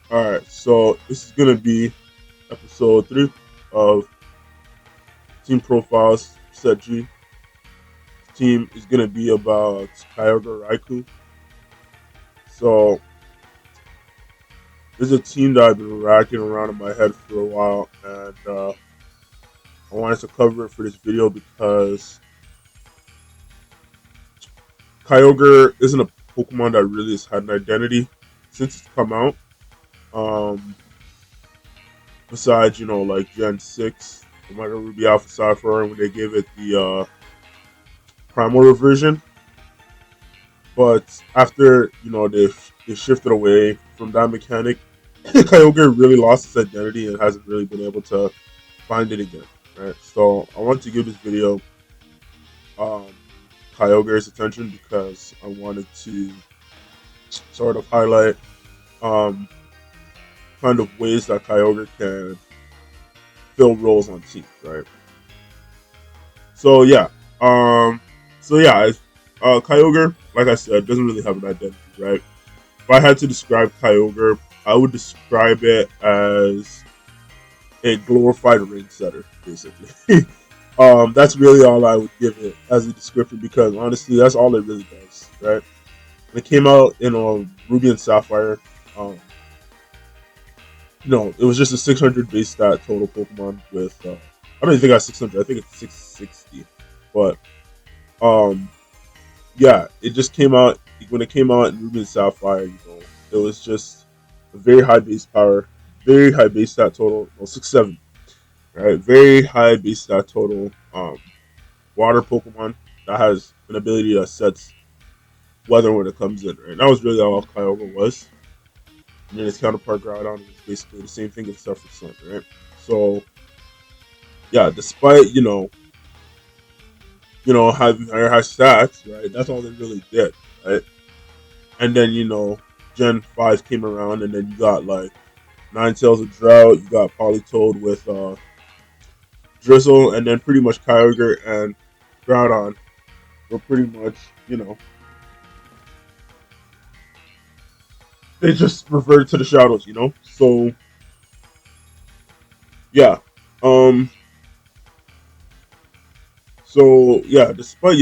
Alright, so this is gonna be episode 3 of Team Profiles Set G. The team is gonna be about Kyogre Raikou. So this is a team that I've been racking around in my head for a while, and I wanted to cover it for this video because Kyogre isn't a Pokemon that really has had an identity since it's come out. Um, Besides, like Gen 6, Omega Ruby Alpha Sapphire, when they gave it the Primal version. But after, they shifted away from that mechanic, Kyogre really lost its identity and hasn't really been able to find it again. Right? So I want to give this video um, Kyogre's attention because I wanted to sort of highlight um, kind of ways that Kyogre can fill roles on teams, right? So yeah, um, Kyogre, like I said, doesn't really have an identity, right? If I had to describe Kyogre, I would describe it as a glorified ring setter, basically. That's really all I would give it as a description because honestly, that's all it really does, right? When it came out in Ruby and Sapphire, um, it was just a 600 base stat total Pokemon with I don't even think I got 600. I think it's 660. But um, yeah, it just came out when it came out in Ruby and Sapphire. It was just a very high base power, very high base stat total. Well, 670, right? Very high base stat total. Water Pokemon that has an ability that sets weather when it comes in. Right, that was really all Kyogre was. And then its counterpart Groudon is basically the same thing except for Sun, right? So yeah, despite having higher high stats, right? That's all they really did, right? And then Gen 5 came around, and then you got like Nine Tails of Drought, you got Politoed with Drizzle, and then pretty much Kyogre and Groudon were pretty much they just reverted to the shadows. So yeah, um, despite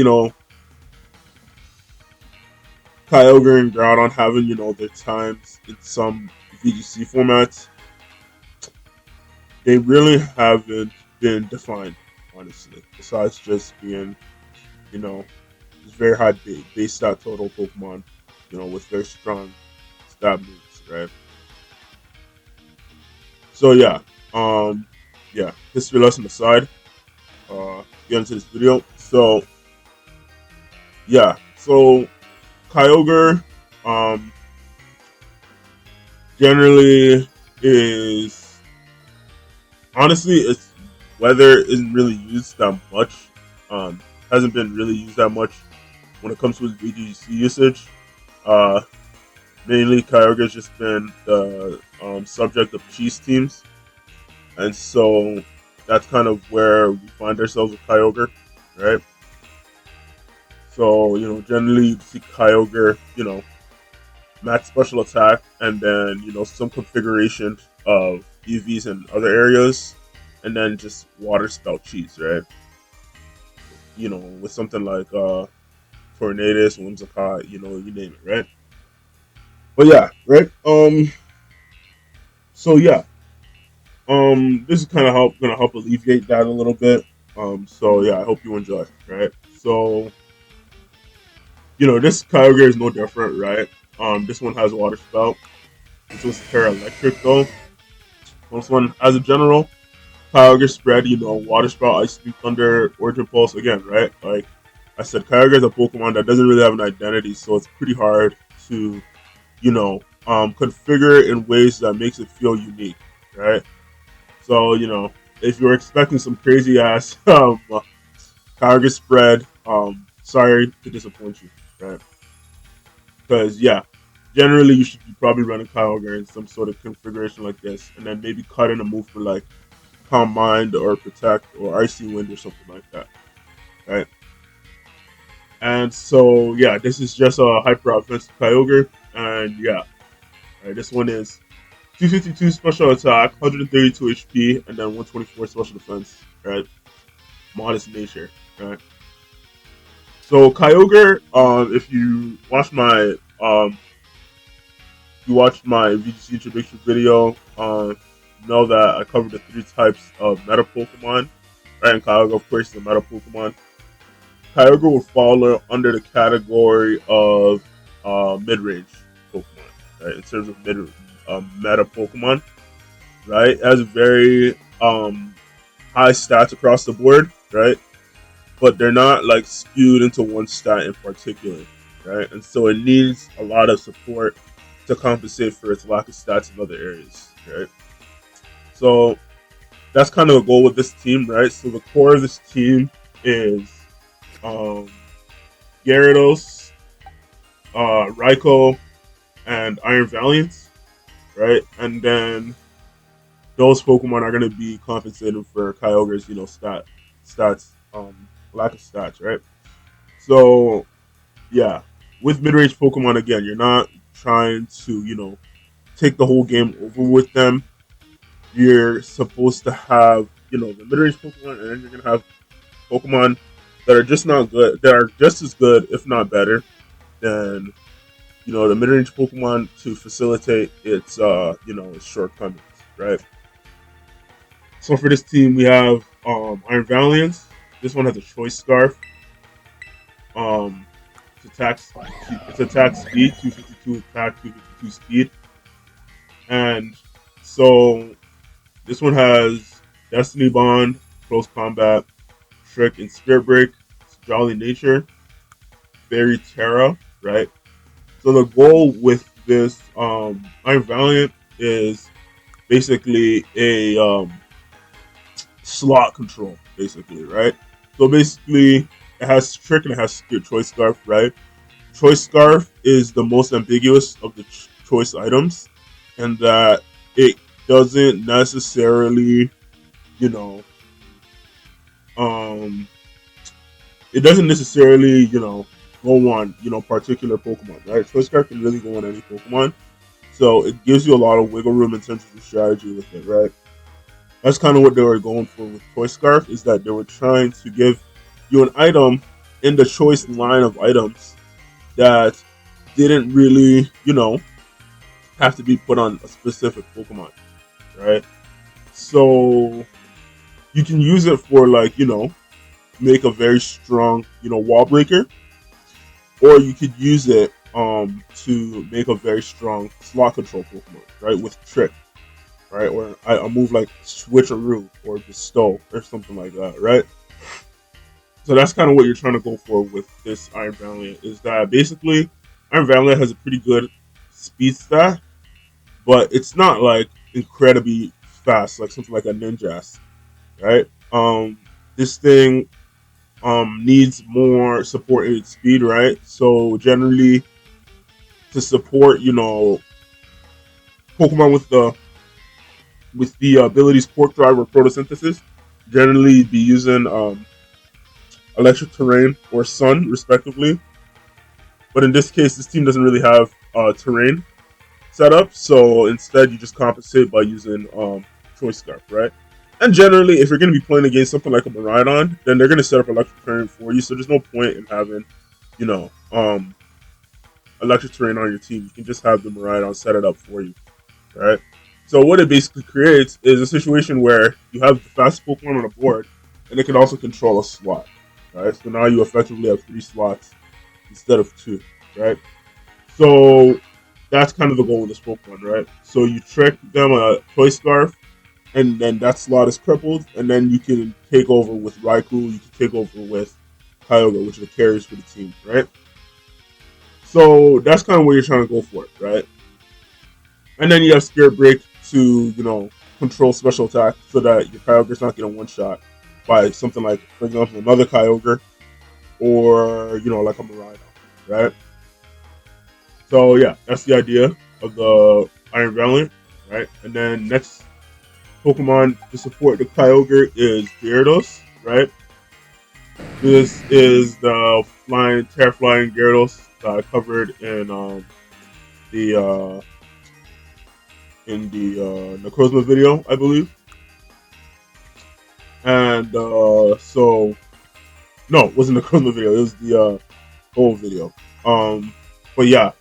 Kyogre and Groudon having their times in some VGC formats, they really haven't been defined, honestly. Besides just being you know just very high base stat total Pokemon, with very strong stab moves, right? So yeah, history lesson aside, get into this video. So yeah, so Kyogre, um, generally is honestly its weather isn't really used that much. Um, hasn't been really used that much when it comes to its VGC usage. Uh, Mainly Kyogre's just been the subject of cheese teams, and so that's kind of where we find ourselves with Kyogre, right? So generally you see Kyogre, max special attack, and then some configuration of EVs in other areas, and then just water spout cheese, right? With something like Tornadus, Whimsicott, you name it, right? But yeah, right. So yeah, this is kind of gonna help alleviate that a little bit. So yeah, I hope you enjoy, right? So this Kyogre is no different, right? This one has water spout. This one's Terra Electric though. This one, as a general, Kyogre spread, water spout, ice beam, thunder, origin pulse again, right? Like I said, Kyogre is a Pokemon that doesn't really have an identity, so it's pretty hard to, configure it in ways that makes it feel unique, right? So if you're expecting some crazy ass Kyogre spread, sorry to disappoint you, right? Because yeah, generally you should be probably running Kyogre in some sort of configuration like this, and then maybe cut in a move for like Calm Mind or Protect or Icy Wind or something like that, right? And so this is just a hyper offensive Kyogre, and yeah, right, this one is 252 special attack, 132 HP, and then 124 special defense. Right, modest nature. Right. So Kyogre, if you watched my VGC introduction video, know that I covered the three types of meta Pokemon. Right, and Kyogre, of course, is a meta Pokemon. Kyogre would fall under the category of mid-range Pokemon, right? In terms of meta Pokemon, right? It has very high stats across the board, right? But they're not like skewed into one stat in particular, right? And so it needs a lot of support to compensate for its lack of stats in other areas, right? So that's kind of the goal with this team, right? So the core of this team is um, Gyarados, Raikou, and Iron Valiant, right? And then those Pokemon are going to be compensating for Kyogre's, stats, lack of stats, right? So yeah, with mid-range Pokemon again, you're not trying to, take the whole game over with them. You're supposed to have, the mid-range Pokemon, and then you're gonna have Pokemon that are just not good, that are just as good, if not better, than the mid-range Pokemon to facilitate its shortcomings, right? So for this team, we have Iron Valiant. This one has a Choice Scarf. Um, it's attack speed, 252 attack, 252 speed, and so this one has Destiny Bond, Close Combat, Trick, and Spirit Break. It's Jolly Nature, Fairy Terra, right? So the goal with this Iron Valiant is basically a slot control, basically, right? So basically, it has Trick and it has Choice Scarf, right? Choice Scarf is the most ambiguous of the choice items, and that it doesn't necessarily, you know, um, it doesn't necessarily, go on, particular Pokemon, right? Choice Scarf can really go on any Pokemon, so it gives you a lot of wiggle room in terms of the strategy with it, right? That's kind of what they were going for with Choice Scarf, is that they were trying to give you an item in the choice line of items that didn't really, have to be put on a specific Pokemon, right? So you can use it for like, make a very strong, wall breaker, or you could use it to make a very strong slot control Pokemon, right? With Trick, right? Or a move like Switcheroo or Bestow or something like that, right? So that's kind of what you're trying to go for with this Iron Valiant, is that basically Iron Valiant has a pretty good speed stat, but it's not like incredibly fast, like something like a Ninjask, right? This thing needs more support in its speed, right? So generally, to support, Pokemon with the abilities Quark Drive or Photosynthesis, generally be using Electric Terrain or Sun, respectively. But in this case, this team doesn't really have terrain set up, so instead you just compensate by using Choice Scarf, right? And generally, if you're going to be playing against something like a Miraidon, then they're going to set up Electric Terrain for you, so there's no point in having, you know, um, Electric Terrain on your team. You can just have the Miraidon set it up for you, right? So what it basically creates is a situation where you have the fastest Pokemon on the board, and it can also control a slot, right? So now you effectively have 3 slots instead of 2, right? So that's kind of the goal with this Pokemon, right? So you trick them a Choice Scarf, and then that slot is crippled, and then you can take over with Raikou, you can take over with Kyogre, which are the carriers for the team, right? So that's kind of what you're trying to go for, right? And then you have Spirit Break to, control special attack so that your Kyogre's not getting one shot by something like, for example, another Kyogre or, like a Miraidon, right? So yeah, that's the idea of the Iron Valiant, right? And then next Pokemon to support the Kyogre is Gyarados, right? This is the Terra Flying Gyarados that I covered in the in the Necrozma video, I believe. And so no, it wasn't the Necrozma video. It was the whole video. But yeah.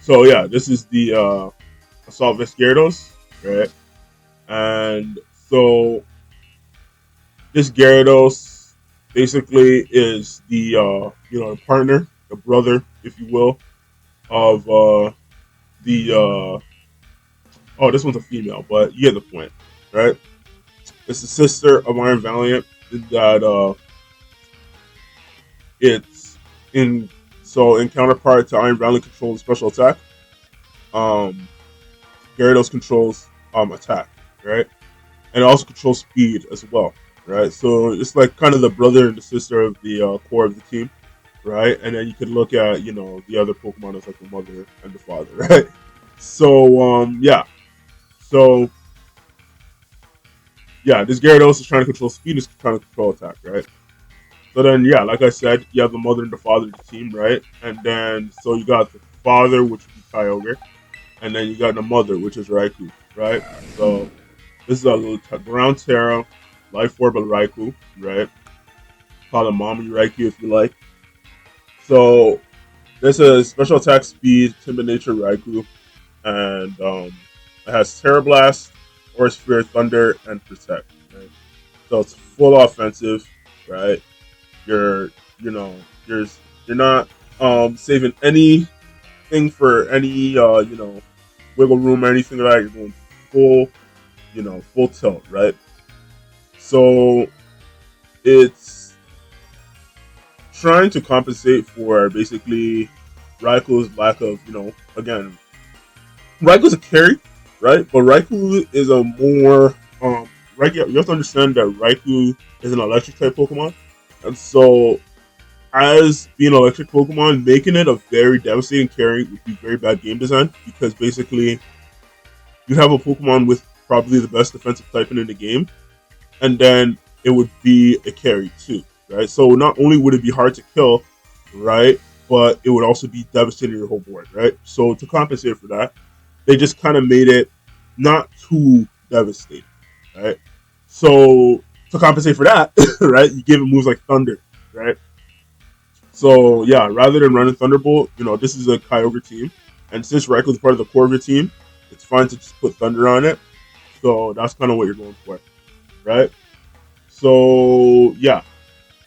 So yeah, this is the Assault Vest Gyarados, right? And so this Gyarados basically is the the partner, the brother, if you will, of the oh, this one's a female, but you get the point, right? It's the sister of Iron Valiant. That it's in in counterpart to Iron Valiant controls special attack. Um, Gyarados controls attack, right? And it also controls speed as well, right? So it's like kind of the brother and the sister of the core of the team, right? And then you can look at the other Pokemon as like the mother and the father, right? So yeah, so yeah, this Gyarados is trying to control speed, is trying to control attack, right? So then yeah, like I said, you have the mother and the father of the team, right? And then so you got the father, which would be Kyogre, and then you got the mother, which is Raikou, right? So this is a ground Terra, life orb of Raikou, right? Call it Mommy Raikou if you like. So this is special attack speed, timid nature Raikou, and it has Terra Blast, or Sphere Thunder, and Protect. Right? So it's full offensive, right? You're you're not saving anything for any wiggle room or anything like that. You're going full full tilt, right? So it's trying to compensate for basically Raikou's lack of, again, Raikou's a carry, right? But Raikou is a more Raikou. You have to understand that Raikou is an electric type Pokemon, and so as being an electric Pokemon, making it a very devastating carry would be very bad game design, because basically you have a Pokemon with probably the best defensive typing in the game, and then it would be a carry too, right? So not only would it be hard to kill, right, but it would also be devastating your whole board, right? So to compensate for that, they just kind of made it not too devastating, right? So to compensate for that, right, you give it moves like Thunder, right? So yeah, rather than running Thunderbolt, this is a Kyogre team, and since Raikou is part of the core of your team, it's fine to just put Thunder on it. So that's kind of what you're going for, right? So yeah,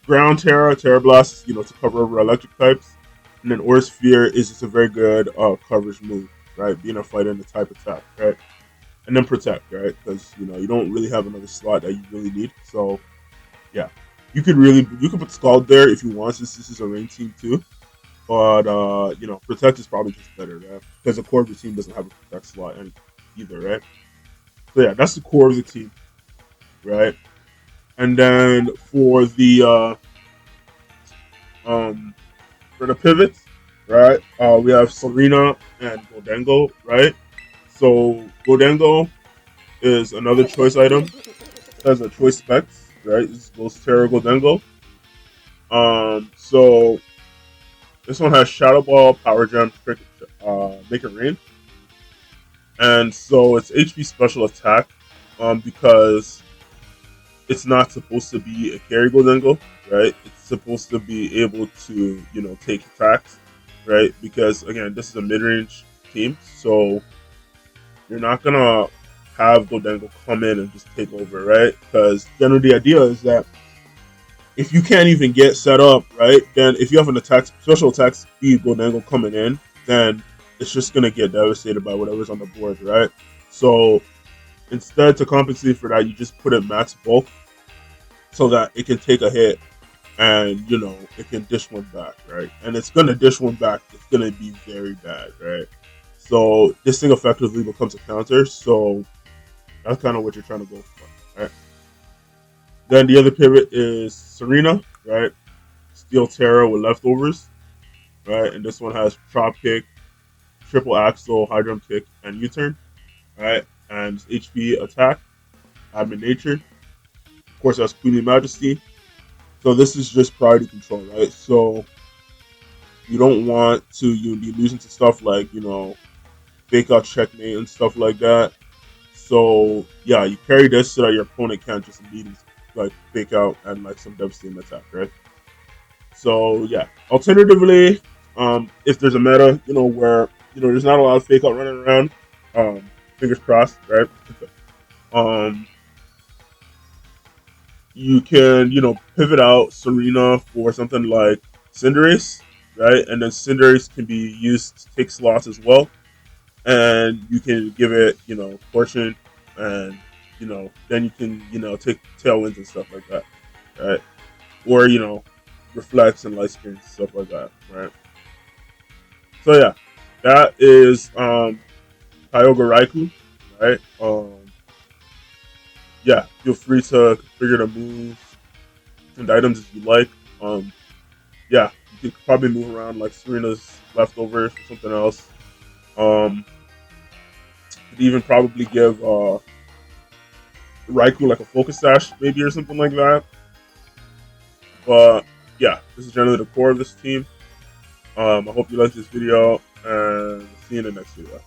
Ground Terra, Terra Blast, to cover over electric types, and then Aura Sphere is just a very good coverage move, right? Being a fighter in the type attack, right? And then Protect, right? Because you don't really have another slot that you really need. So yeah, you could put Scald there if you want, since this is a rain team too. But Protect is probably just better, right? Because the core of the team doesn't have a Protect slot either, right? So yeah, that's the core of the team, right? And then for the pivots, right? We have Serena and Goldengo, right? So Goldengo is another choice item. It has a choice specs, right? This goes Terra Goldengo. So this one has Shadow Ball, Power Gem, Make It Rain, and so it's HP special attack, because it's not supposed to be a carry Goldengo, right? It's supposed to be able to, take attacks, right? Because again, this is a mid-range team, so you're not gonna have Goldengo come in and just take over, right? Because generally the idea is that if you can't even get set up, right, then if you have an special attack speed Goldengo coming in, then it's just gonna get devastated by whatever's on the board, right? So instead, to compensate for that, you just put it max bulk so that it can take a hit and it can dish one back, right? And it's gonna dish one back. It's gonna be very bad, right? So this thing effectively becomes a counter. So that's kind of what you're trying to go for, right? Then the other pivot is Serena, right? Steel Terra with leftovers, right? And this one has Drop Kick, Triple Axle, High Drum Kick, and U-Turn, right? And HP attack, Admin Nature. Of course, that's Queenly Majesty. So this is just priority control, right? So you don't want to be losing to stuff like, fake out checkmate and stuff like that. So yeah, you carry this so that your opponent can't just immediately like fake out and like some devastating attack, right? So yeah. Alternatively, if there's a meta, where there's not a lot of fake out running around, fingers crossed, right? um, you can pivot out Serena for something like Cinderace, right? And then Cinderace can be used to take slots as well, and you can give it Fortune, and then you can take tailwinds and stuff like that, right? Or reflects and light screens stuff like that, right? So yeah, that is Kyogre Raikou, right? Yeah, feel free to configure the moves and items as you like. Yeah, you could probably move around like Serena's leftovers or something else. Um, could even probably give Raikou like a focus sash maybe or something like that. But yeah, this is generally the core of this team. I hope you liked this video and see you in the next video.